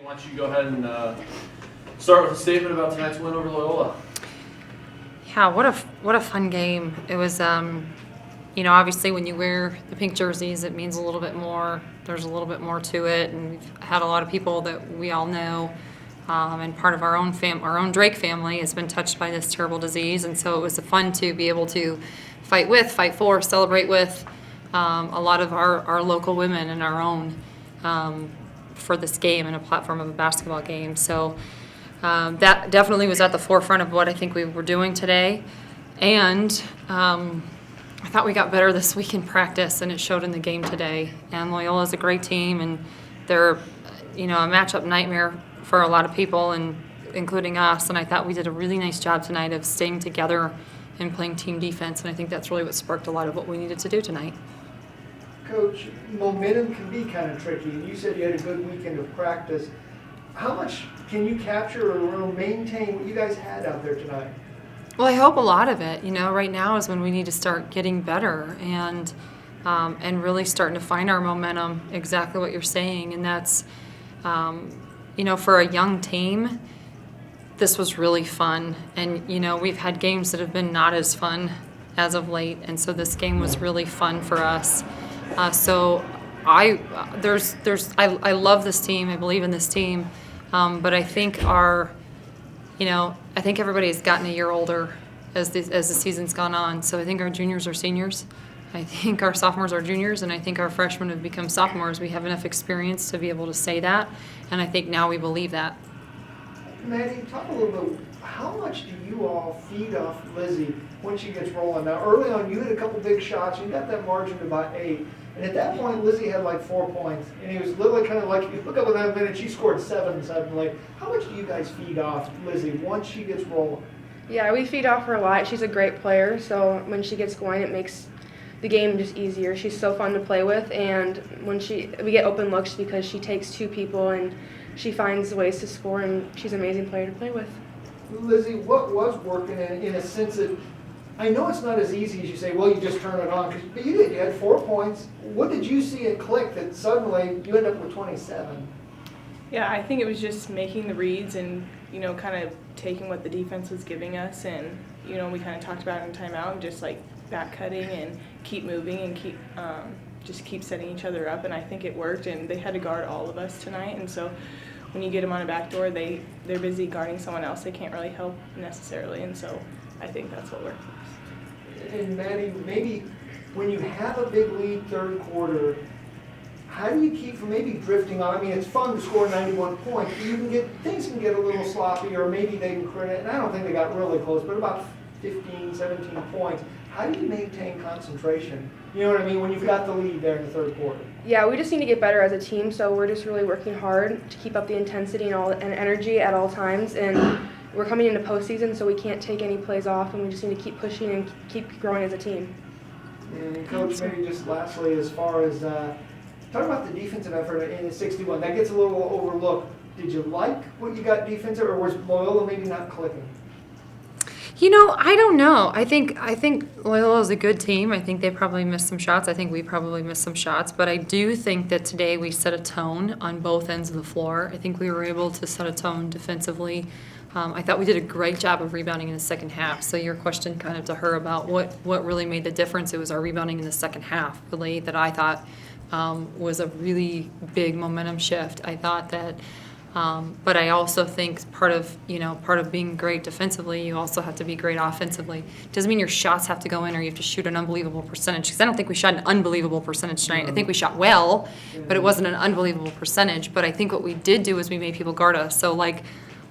Why don't you go ahead and start with a statement about tonight's win over Loyola? Yeah, what a fun game. It was, obviously when you wear the pink jerseys, it means a little bit more. There's a little bit more to it, and we've had a lot of people that we all know, and part of our own Drake family has been touched by this terrible disease, and so it was fun to be able to fight for, celebrate with a lot of our local women and our own for this game and a platform of a basketball game. So. That definitely was at the forefront of what I think we were doing today. And I thought we got better this week in practice, and it showed in the game today. And Loyola is a great team, and they're, a matchup nightmare for a lot of people, and including us. And I thought we did a really nice job tonight of staying together and playing team defense, and I think that's really what sparked a lot of what we needed to do tonight. Coach, momentum can be kind of tricky. You said you had a good weekend of practice. How much can you capture or maintain what you guys had out there tonight? Well, I hope a lot of it. Right now is when we need to start getting better and really starting to find our momentum, exactly what you're saying. And that's, for a young team, this was really fun. And, we've had games that have been not as fun as of late. And so this game was really fun for us. I love this team. I believe in this team. But I think I think everybody's gotten a year older as the season's gone on. So I think our juniors are seniors. I think our sophomores are juniors, and I think our freshmen have become sophomores. We have enough experience to be able to say that, and I think now we believe that. Maddie, talk a little bit. How much do you all feed off Lizzy when she gets rolling? Now, early on, you hit a couple big shots. You got that margin to about 8. And at that point, Lizzy had like 4 points. And it was literally kind of like, you look up at that minute, she scored 7 suddenly. How much do you guys feed off Lizzy once she gets rolling? Yeah, we feed off her a lot. She's a great player, so when she gets going, it makes the game just easier. She's so fun to play with, and when we get open looks because she takes 2 people and she finds ways to score, and she's an amazing player to play with. Lizzy, what was working in a sense that, I know it's not as easy as you say, well, you just turn it on, but you did. You had 4 points. What did you see it click that suddenly you end up with 27? Yeah, I think it was just making the reads and, kind of taking what the defense was giving us. And, we kind of talked about it in timeout and just like back cutting and keep moving and keep setting each other up. And I think it worked, and they had to guard all of us tonight. And so when you get them on a back door, they're busy guarding someone else. They can't really help necessarily. And so I think that's what worked. And Maddie, maybe when you have a big lead third quarter, how do you keep from maybe drifting on? I mean, it's fun to score 91 points, but things can get a little sloppy, or maybe they can credit, and I don't think they got really close, but about 15, 17 points. How do you maintain concentration? You know what I mean? When you've got the lead there in the third quarter. Yeah, we just need to get better as a team, so we're just really working hard to keep up the intensity and energy at all times. And we're coming into postseason, so we can't take any plays off, and we just need to keep pushing and keep growing as a team. And Coach, maybe just lastly, as far as talk about the defensive effort in the 61. That gets a little overlooked. Did you like what you got defensive, or was Loyola maybe not clicking? I don't know. I think Loyola is a good team. I think they probably missed some shots. I think we probably missed some shots. But I do think that today we set a tone on both ends of the floor. I think we were able to set a tone defensively. I thought we did a great job of rebounding in the second half. So your question kind of to her about what really made the difference, it was our rebounding in the second half, really, that I thought was a really big momentum shift. I thought that, but I also think part of being great defensively, you also have to be great offensively. Doesn't mean your shots have to go in or you have to shoot an unbelievable percentage, because I don't think we shot an unbelievable percentage tonight. I think we shot well, but it wasn't an unbelievable percentage. But I think what we did do is we made people guard us. So like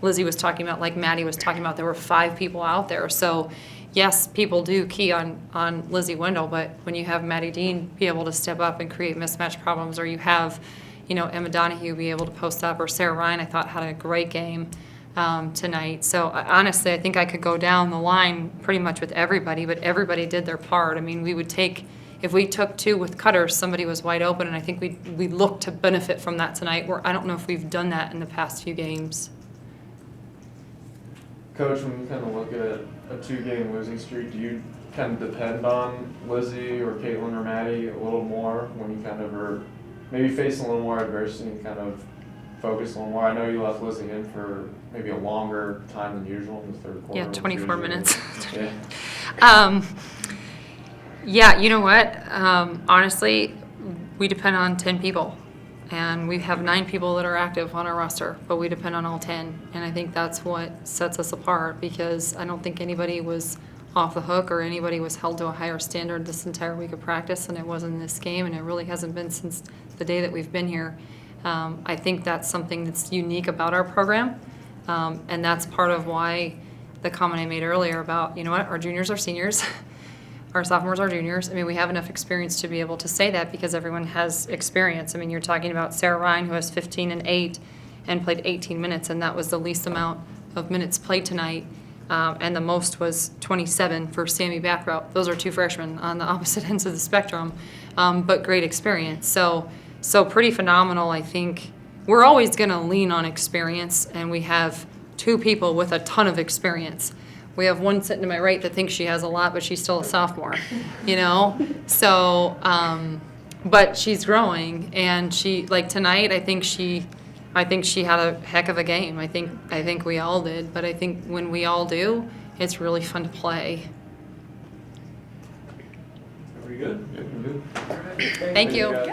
Lizzy was talking about, like Maddie was talking about, there were 5 people out there. So yes, people do key on Lizzy Wendell, but when you have Maddie Dean be able to step up and create mismatch problems, or you have, Emma Donahue be able to post up, or Sarah Ryan, I thought, had a great game tonight. So honestly, I think I could go down the line pretty much with everybody, but everybody did their part. I mean, if we took 2 with cutters, somebody was wide open, and I think we looked to benefit from that tonight, where I don't know if we've done that in the past few games. Coach, when you kind of look at a 2-game losing streak, do you kind of depend on Lizzy or Caitlin or Maddie a little more when you kind of are maybe facing a little more adversity and kind of focus on why? I know you left Lizzy in for maybe a longer time than usual in the third quarter. Yeah, which 24 usually- minutes. Yeah. Yeah, you know what? Honestly, we depend on 10 people. And we have 9 people that are active on our roster, but we depend on all 10. And I think that's what sets us apart, because I don't think anybody was off the hook or anybody was held to a higher standard this entire week of practice than it was in this game, and it really hasn't been since the day that we've been here. I think that's something that's unique about our program, and that's part of why the comment I made earlier about, you know what, our juniors are seniors. Our sophomores are juniors. I mean, we have enough experience to be able to say that because everyone has experience. I mean, you're talking about Sarah Ryan, who has 15 and 8 and played 18 minutes, and that was the least amount of minutes played tonight. And the most was 27 for Sammy Backrout. Those are 2 freshmen on the opposite ends of the spectrum, but great experience. So pretty phenomenal, I think. We're always going to lean on experience, and we have 2 people with a ton of experience. We have one sitting to my right that thinks she has a lot, but she's still a sophomore, you know? So, but she's growing, and she, like tonight, I think she had a heck of a game. I think we all did, but I think when we all do, it's really fun to play. Are we good? Yeah, we're good. Thank you. guys.